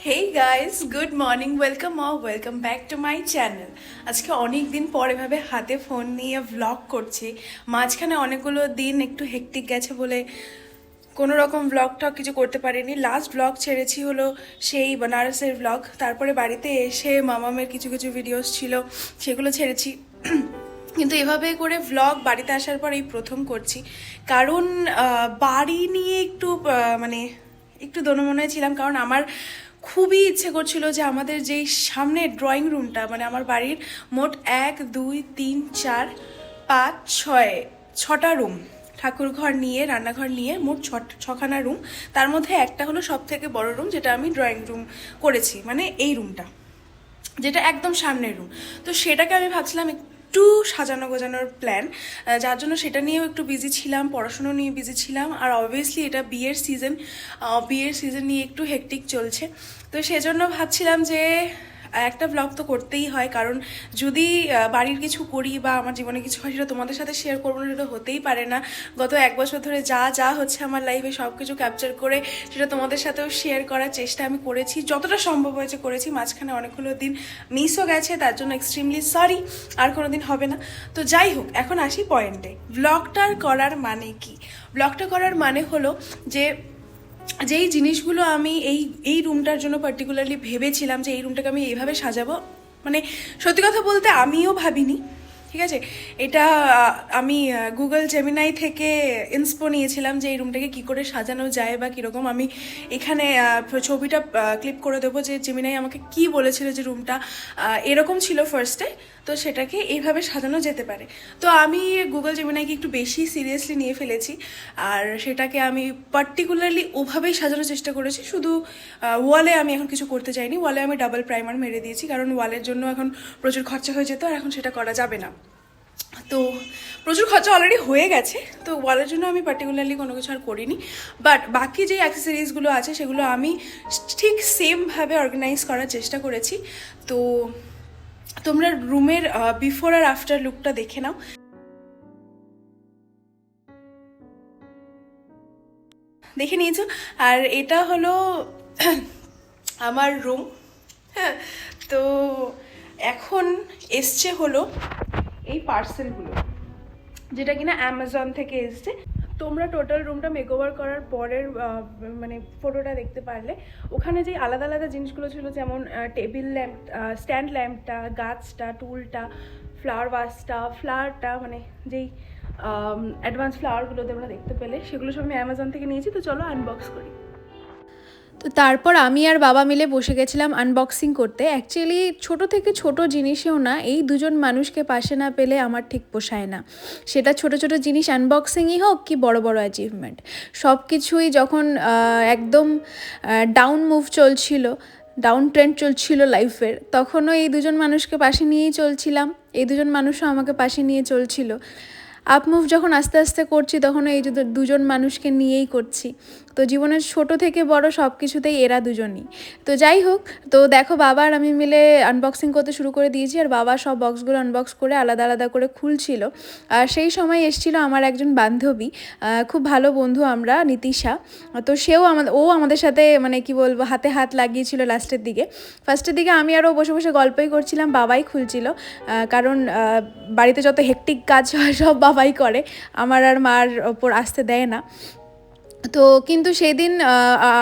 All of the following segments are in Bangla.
Hey guys, good morning, welcome back to my channel. আজকে অনেক দিন পর এভাবে হাতে ফোন নিয়ে ভ্লগ করছি। মাঝখানে অনেকগুলো দিন একটু হেক্টিক গেছে বলে কোনো রকম ভ্লগটা কিছু করতে পারিনি। লাস্ট ভ্লগ ছেড়েছি হলো সেই বেনারসের ভ্লগ। তারপরে বাড়িতে এসে মামামের কিছু কিছু ভিডিওস ছিল, সেগুলো ছেড়েছি। কিন্তু এভাবে করে ভ্লগ বাড়িতে আসার পর এই প্রথম করছি, কারণ বাড়ি নিয়ে একটু মানে একটু দোনমনে ছিলাম। কারণ আমার খুবই ইচ্ছে করছিল যে আমাদের যেই সামনে ড্রয়িং রুমটা, মানে আমার বাড়ির মোট 1 2 3 4 5 6 ছটা রুম, ঠাকুর ঘর নিয়ে রান্নাঘর নিয়ে মোট ছখানা রুম। তার মধ্যে একটা হলো সব থেকে বড় রুম, যেটা আমি ড্রয়িং রুম করেছি, মানে এই রুমটা যেটা একদম সামনের রুম। তো সেটাকে আমি ভাবছিলাম একটু সাজানো গোজানোর প্ল্যান, যার জন্য সেটা নিয়েও একটু বিজি ছিলাম, পড়াশুনো নিয়ে বিজি ছিলাম। আর অবভিয়াসলি এটা বিয়ের সিজন নিয়ে একটু হেক্টিক চলছে। তো সেজন্য ভাবছিলাম যে একটা ব্লগ তো করতেই হয়, কারণ যদি বাড়ির কিছু করি বা আমার জীবনে কিছু হয় সেটা তোমাদের সাথে শেয়ার করবো না, সেটা হতেই পারে না। গত 1 বছর ধরে যা যা হচ্ছে আমার লাইফে সব কিছু ক্যাপচার করে সেটা তোমাদের সাথেও শেয়ার করার চেষ্টা আমি করেছি, যতটা সম্ভব হয়েছে করেছি। মাঝখানে অনেকগুলো দিন মিসও গেছে, তার জন্য এক্সট্রিমলি সরি, আর কোনো দিন হবে না। তো যাই হোক, এখন আসি পয়েন্টে। ব্লগটার করার মানে কি? ব্লগটা করার মানে হলো যে যেই জিনিসগুলো আমি এই এই রুমটার জন্য পার্টিকুলারলি ভেবেছিলাম যে এই রুমটাকে আমি এইভাবে সাজাবো, মানে সত্যি কথা বলতে আমিও ভাবিনি, ঠিক আছে। এটা আমি গুগল জেমিনাই থেকে ইন্সপো নিয়েছিলাম যে এই রুমটাকে কী করে সাজানো যায় বা কীরকম। আমি এখানে ছবিটা ক্লিপ করে দেবো যে জেমিনাই আমাকে কি বলেছিল যে রুমটা এরকম ছিল ফার্স্টে, তো সেটাকে এইভাবে সাজানো যেতে পারে। তো আমি গুগল জেমিনাইকে একটু বেশি সিরিয়াসলি নিয়ে ফেলেছি, আর সেটাকে আমি পার্টিকুলারলি ওভাবেই সাজানোর চেষ্টা করেছি। শুধু ওয়ালে আমি এখন কিছু করতে চাইনি, ওয়ালে আমি ডাবল প্রাইমার মেরে দিয়েছি, কারণ ওয়ালের জন্য এখন প্রচুর খরচা হয়ে যেত, আর এখন সেটা করা যাবে না। তো প্রচুর খরচা অলরেডি হয়ে গেছে, তো ওয়ালের জন্য আমি পার্টিকুলারলি কোনো কিছু আর করিনি। বাট বাকি যে অ্যাক্সেসরিজগুলো আছে সেগুলো আমি ঠিক সেমভাবে অর্গানাইজ করার চেষ্টা করেছি। তো তোমরা রুমের বিফোর আর আফটার লুকটা দেখে নাও। দেখে নিয়েছো? আর এটা হলো আমার রুম। হ্যাঁ, তো এখন এসছে হলো এই পার্সেলগুলো, যেটা কিনা অ্যামাজন থেকে এসছে। তোমরা টোটাল রুমটা মেকওভার করার পরের মানে ফটোটা দেখতে পারলে ওখানে যেই আলাদা আলাদা জিনিসগুলো ছিল, যেমন টেবিল ল্যাম্প, স্ট্যান্ড ল্যাম্পটা, গাছটা, টুলটা, ফ্লাওয়ার ভাসটা, ফ্লাওয়ারটা, মানে যেই অ্যাডভান্স ফ্লাওয়ারগুলো তোমরা দেখতে পেলে, সেগুলো সব আমি অ্যামাজন থেকে নিয়েছি। তো চলো আনবক্স করি। তো তারপর আমি আর বাবা মিলে বসে গেছিলাম আনবক্সিং করতে। অ্যাকচুয়ালি ছোট থেকে ছোট জিনিসেও না, এই দুজন মানুষকে পাশে না পেলে আমার ঠিক পোষায় না। সেটা ছোট ছোট জিনিস আনবক্সিংই হোক কি বড় বড় অ্যাচিভমেন্ট, সব কিছুই যখন একদম ডাউন মুভ চলছিল, ডাউন ট্রেন্ড চলছিল লাইফের, তখনও এই দুজন মানুষকে পাশে নিয়েই চলছিলাম, এই দুজন মানুষও আমাকে পাশে নিয়ে চলছিল। আপ মুভ যখন আস্তে আস্তে করছি, তখন এই দুজন মানুষকে নিয়েই করছি। তো জীবনের ছোট থেকে বড় সব কিছুতেই এরা দুজনই। তো যাই হোক, তো দেখো বাবা আর আমি মিলে আনবক্সিং করতে শুরু করে দিয়েছি, আর বাবা সব বক্সগুলো আনবক্স করে আলাদা আলাদা করে খুলছিল। আর সেই সময় এসেছিল আমার একজন বান্ধবী, খুব ভালো বন্ধু আমরা, নীতিশা। তো ও আমাদের সাথে, মানে কি বলবো, হাতে হাত লাগিয়েছিল লাস্টের দিকে। ফার্স্টের দিকে আমি আরও বসে বসে গল্পই করছিলাম, বাবাই খুলছিল, কারণ বাড়িতে যত হেক্টিক কাজ হয় সব বাবাই করে, আমার আর মার ওপর আসতে দেয় না। তো কিন্তু সেদিন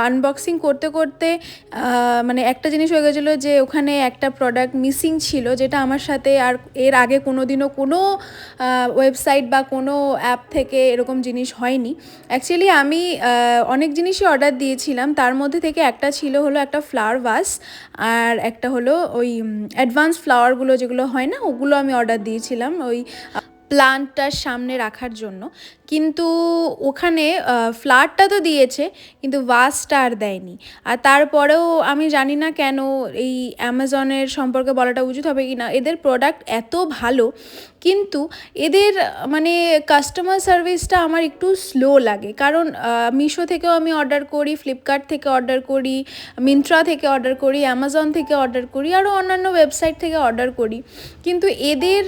আনবক্সিং করতে করতে মানে একটা জিনিস হয়ে গেছিলো যে ওখানে একটা প্রোডাক্ট মিসিং ছিল, যেটা আমার সাথে আর এর আগে কোনো দিনও কোনো ওয়েবসাইট বা কোনো অ্যাপ থেকে এরকম জিনিস হয়নি। অ্যাকচুয়ালি আমি অনেক জিনিসই অর্ডার দিয়েছিলাম, তার মধ্যে থেকে একটা ছিল হলো একটা ফ্লাওয়ার ভাস, আর একটা হলো ওই অ্যাডভান্স ফ্লাওয়ারগুলো যেগুলো হয় না, ওগুলো আমি অর্ডার দিয়েছিলাম ওই প্লান্টটার সামনে রাখার জন্য। কিন্তু ওখানে ফ্লাওয়ারটা তো দিয়েছে, কিন্তু ভাসটা আর দেয়নি। আর তারপরেও আমি জানি না কেন, এই অ্যামাজনের সম্পর্কে বলাটা উচিত হবে কি না, এদের প্রোডাক্ট এত ভালো, কিন্তু এদের মানে কাস্টমার সার্ভিসটা আমার একটু স্লো লাগে। কারণ মিশো থেকেও আমি অর্ডার করি, ফ্লিপকার্ট থেকে অর্ডার করি, মিন্ত্রা থেকে অর্ডার করি, অ্যামাজন থেকে অর্ডার করি, আরও অন্যান্য ওয়েবসাইট থেকে অর্ডার করি, কিন্তু এদের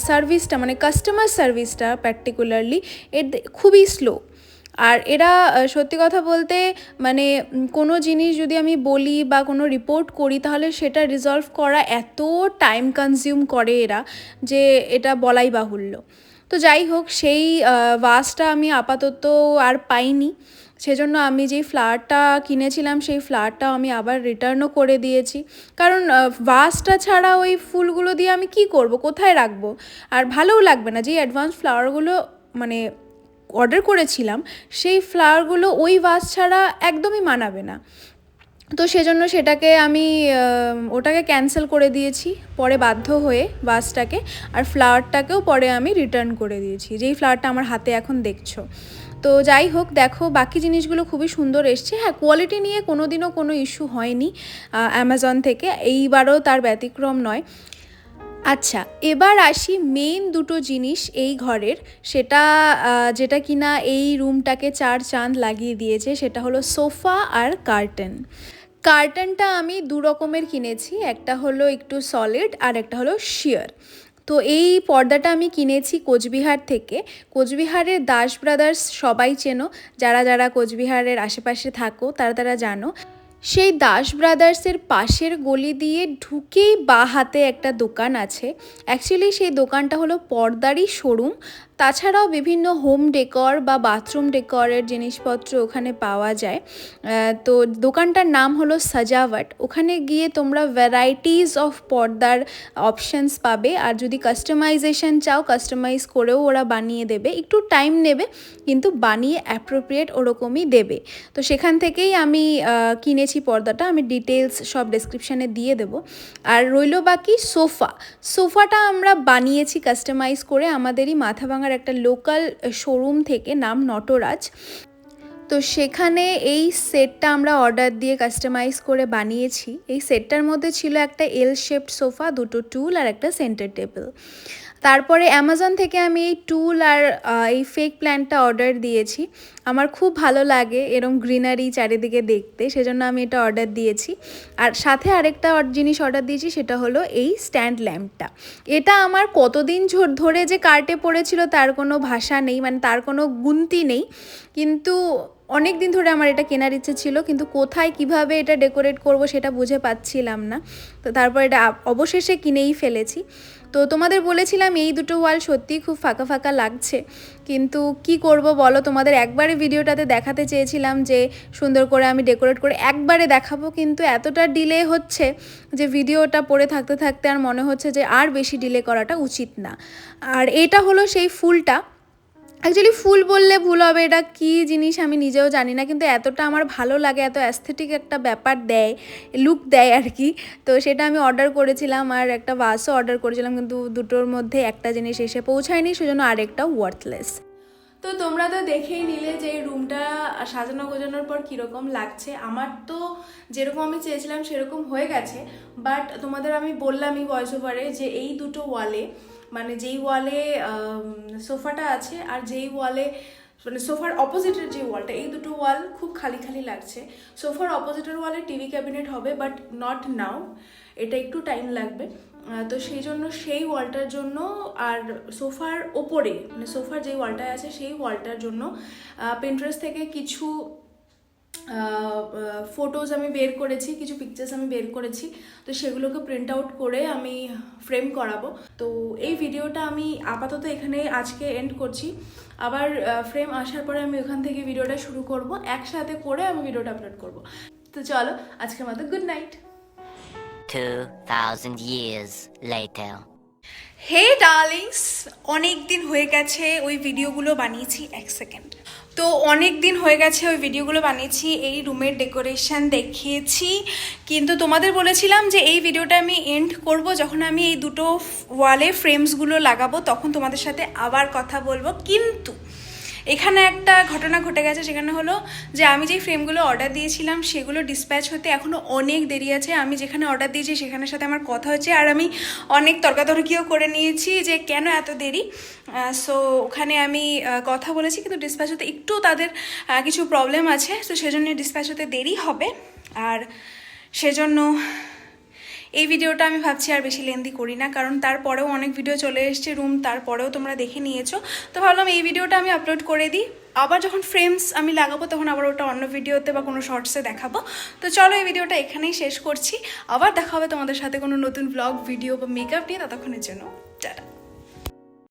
সার্ভিসটা, মানে কাস্টমার সার্ভিসটা পার্টিকুলারলি খুবই স্লো। আর এরা সত্যি কথা বলতে মানে কোনো জিনিস যদি আমি বলি বা কোনো রিপোর্ট করি তাহলে সেটা রিজলভ করা এত টাইম কনজিউম করে এরা যে এটা বলাই বাহুল্য। তো যাই হোক, সেই ভাসটা আমি আপাতত আর পাইনি, সেজন্য আমি যেই ফ্লাওয়ারটা কিনেছিলাম সেই ফ্লাওয়ারটা আমি আবার রিটার্নও করে দিয়েছি। কারণ ভাসটা ছাড়া ওই ফুলগুলো দিয়ে আমি কি করব, কোথায় রাখবো, আর ভালোও লাগবে না। যেই অ্যাডভান্স ফ্লাওয়ারগুলো মানে অর্ডার করেছিলাম সেই ফ্লাওয়ারগুলো ওই ভাস ছাড়া একদমই মানাবে না। তো সেজন্য সেটাকে আমি ওটাকে ক্যান্সেল করে দিয়েছি পরে বাধ্য হয়ে ভাসটাকে, আর ফ্লাওয়ারটাকেও পরে আমি রিটার্ন করে দিয়েছি, যেই ফ্লাওয়ারটা আমার হাতে এখন দেখছো। তো যাই হোক, দেখো বাকি জিনিসগুলো খুবই সুন্দর এসছে। হ্যাঁ, কোয়ালিটি নিয়ে কোনো দিনও কোনো ইস্যু হয়নি অ্যামাজন থেকে, এইবারও তার ব্যতিক্রম নয়। আচ্ছা, এবার আসি মেইন দুটো জিনিস এই ঘরের, সেটা যেটা কিনা এই রুমটাকে চার চাঁদ লাগিয়ে দিয়েছে, সেটা হলো সোফা আর কার্টেন। কার্টেনটা আমি দু রকমের কিনেছি, একটা হলো একটু সলিড আর একটা হলো শিয়ার। তো এই পর্দাটা আমি কিনেছি কোচবিহার থেকে। কোচবিহারের দাস ব্রাদার্স সবাই চেনো, যারা যারা কোচবিহারের আশেপাশে থাকো তারা তারা জানো। সেই দাস ব্রাদার্সের পাশের গলি দিয়ে ঢুকেই বাঁ হাতে একটা দোকান আছে। অ্যাকচুয়ালি সেই দোকানটা হলো পর্দারই শোরুম, তাছাড়াও বিভিন্ন হোম ডেকর বা বাথরুম ডেকরের জিনিসপত্র ওখানে পাওয়া যায়। তো দোকানটার নাম হলো সাজাওয়াট। ওখানে গিয়ে তোমরা ভ্যারাইটিস অফ পর্দার অপশানস পাবে, আর যদি কাস্টমাইজেশন চাও কাস্টমাইজ করেও ওরা বানিয়ে দেবে, একটু টাইম নেবে কিন্তু বানিয়ে অ্যাপ্রোপ্রিয়েট ওরকমই দেবে। তো সেখান থেকেই আমি কিনেছি পর্দাটা, আমি ডিটেলস সব ডেসক্রিপশানে দিয়ে দেবো। আর রইল বাকি সোফাটা আমরা বানিয়েছি কাস্টমাইজ করে আমাদেরই মাথাভাঙার একটা লোকাল শোরুম থেকে, নাম নটরাজ। তো সেখানে এই সেটটা আমরা অর্ডার দিয়ে কাস্টমাইজ করে বানিয়েছি। এই সেটটার মধ্যে ছিল একটা এল শেপড সোফা, দুটো টুল আর একটা সেন্টার টেবিল। তারপরে অ্যামাজন থেকে আমি এই টুল আর এই ফেক প্ল্যান্টটা অর্ডার দিয়েছি। আমার খুব ভালো লাগে এরম গ্রিনারি চারিদিকে দেখতে, সেজন্য আমি এটা অর্ডার দিয়েছি। আর সাথে আরেকটা জিনিস অর্ডার দিয়েছি, সেটা হলো এই স্ট্যান্ড ল্যাম্পটা। এটা আমার কতদিন ধরে যে কার্টে পড়েছিল তার কোনো ভাষা নেই, মানে তার কোনো গুনতি নেই, কিন্তু অনেক দিন ধরে আমার এটা কেনার ইচ্ছে ছিল, কিন্তু কোথায় কিভাবে এটা ডেকোরেট করব সেটা বুঝে পাচ্ছিলাম না। তো তারপর এটা অবশেষে কিনেই ফেলেছি। তো তোমাদের বলেছিলাম এই দুটো ওয়াল সত্যিই খুব ফাঁকা ফাঁকা লাগছে, কিন্তু কি করব বলো, তোমাদের একবারে ভিডিওটাতে দেখাতে চেয়েছিলাম যে সুন্দর করে আমি ডেকোরেট করে একবারে দেখাবো, কিন্তু এতটা ডিলে হচ্ছে যে ভিডিওটা পড়ে থাকতে থাকতে আর মনে হচ্ছে যে আর বেশি ডিলে করাটা উচিত না। আর এটা হলো সেই ফুলটা। অ্যাকচুয়ালি ফুল বললে ভুল হবে, এটা কী জিনিস আমি নিজেও জানি না, কিন্তু এতটা আমার ভালো লাগে, এত অ্যাস্থেটিক একটা ব্যাপার দেয়, লুক দেয় আর কি। তো সেটা আমি অর্ডার করেছিলাম, আর একটা ভাসও অর্ডার করেছিলাম, কিন্তু দুটোর মধ্যে একটা জিনিস এসে পৌঁছায়নি, সেজন্য আরেকটা ওয়ার্থলেস। তো তোমরা তো দেখেই নিলে যে রুমটা সাজানো গোজানোর পর কীরকম লাগছে। আমার তো যেরকম আমি চেয়েছিলাম সেরকম হয়ে গেছে, বাট তোমাদের আমি বললামই ভয়েস ওভারে যে এই দুটো ওয়ালে, মানে যেই ওয়ালে সোফাটা আছে আর যেই ওয়ালে মানে সোফার অপোজিটের যে ওয়ালটা, এই দুটো ওয়াল খুব খালি খালি লাগছে। সোফার অপোজিটের ওয়ালে টিভি ক্যাবিনেট হবে, বাট নট নাও, এটা একটু টাইম লাগবে। তো সেই জন্য সেই ওয়ালটার জন্য, আর সোফার ওপরে মানে সোফার যেই ওয়ালটা আছে সেই ওয়ালটার জন্য পিন্টারেস্ট থেকে কিছু ফটোজ আমি বের করেছি, কিছু পিকচার্স আমি বের করেছি, তো সেগুলোকে প্রিন্ট আউট করে আমি ফ্রেম করাবো। তো এই ভিডিওটা আমি আপাতত এখানে আজকে এন্ড করছি, আবার ফ্রেম আসার পরে আমি ওখান থেকে ভিডিওটা শুরু করব, একসাথে করে আমি ভিডিওটা আপলোড করব। তো চলো আজকের মতো গুড নাইট। 2000 years later. হে ডার্লিংস, অনেক দিন হয়ে গেছে ওই ভিডিওগুলো বানিয়েছি, এক সেকেন্ড। তো অনেক দিন হয়ে গেছে ওই ভিডিওগুলো বানিয়েছি, এই রুমের ডেকোরেশন দেখিয়েছি, কিন্তু তোমাদের বলেছিলাম যে এই ভিডিওটা আমি এন্ড করব যখন আমি এই দুটো ওয়ালে ফ্রেমসগুলো লাগাবো, তখন তোমাদের সাথে আবার কথা বলবো। কিন্তু এখানে একটা ঘটনা ঘটে গেছে, সেখানে হলো যে আমি যেই ফ্রেমগুলো অর্ডার দিয়েছিলাম সেগুলো ডিসপ্যাচ হতে এখনও অনেক দেরি আছে। আমি যেখানে অর্ডার দিয়েছি সেখানের সাথে আমার কথা হচ্ছে, আর আমি অনেক তর্কাতর্কিও করে নিয়েছি যে কেন এত দেরি। সো ওখানে আমি কথা বলেছি, কিন্তু ডিসপ্যাচ হতে একটু তাদের কিছু প্রবলেম আছে, তো সেজন্য ডিসপ্যাচ হতে দেরি হবে। আর সেজন্য এই ভিডিওটা আমি ভাবছি আর বেশি লেন্দি করি না, কারণ তারপরেও অনেক ভিডিও চলে এসছে রুম, তারপরেও তোমরা দেখে নিয়েছো। তো ভাবলাম এই ভিডিওটা আমি আপলোড করে দিই, আবার যখন ফ্রেমস আমি লাগাবো তখন আবার ওটা অন্য ভিডিওতে বা কোনো শর্টসে দেখাবো। তো চলো এই ভিডিওটা এখানেই শেষ করছি, আবার দেখা হবে তোমাদের সাথে কোনো নতুন ব্লগ ভিডিও বা মেকআপ নিয়ে। ততক্ষণের জন্য টাটা।